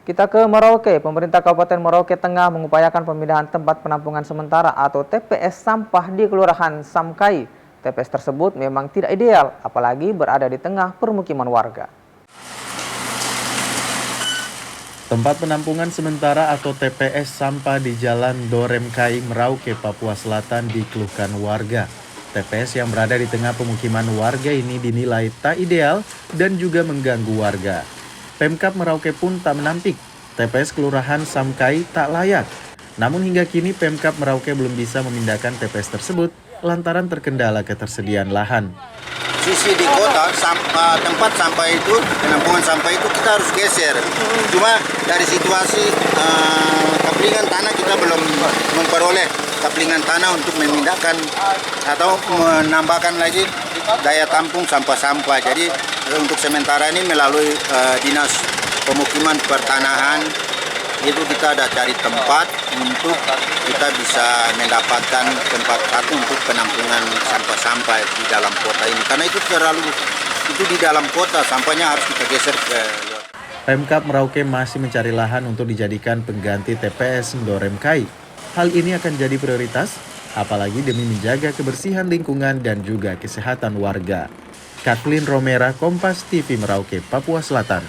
Kita ke Merauke. Pemerintah Kabupaten Merauke Tengah mengupayakan pemindahan tempat penampungan sementara atau TPS sampah di Kelurahan Samkai. TPS tersebut memang tidak ideal, apalagi berada di tengah permukiman warga. Tempat penampungan sementara atau TPS sampah di Jalan Doremkai, Merauke, Papua Selatan dikeluhkan warga. TPS yang berada di tengah pemukiman warga ini dinilai tak ideal dan juga mengganggu warga. Pemkab Merauke pun tak menampik, TPS Kelurahan Samkai tak layak. Namun hingga kini Pemkab Merauke belum bisa memindahkan TPS tersebut lantaran terkendala ketersediaan lahan. Sisi di kota, tempat sampah itu, penampungan sampah itu kita harus geser. Cuma dari situasi kaplingan tanah kita belum memperoleh kaplingan tanah untuk memindahkan atau menambahkan lagi daya tampung sampah-sampah. Jadi untuk sementara ini melalui Dinas Pemukiman Pertanahan itu kita ada cari tempat untuk kita bisa mendapatkan tempat satu untuk penampungan sampah-sampah di dalam kota ini. Karena itu di dalam kota, sampahnya harus kita geser ke luar. Pemkab Merauke masih mencari lahan untuk dijadikan pengganti TPS Doremkai. Hal ini akan jadi prioritas, apalagi demi menjaga kebersihan lingkungan dan juga kesehatan warga. Kathleen Romera, Kompas TV Merauke, Papua Selatan.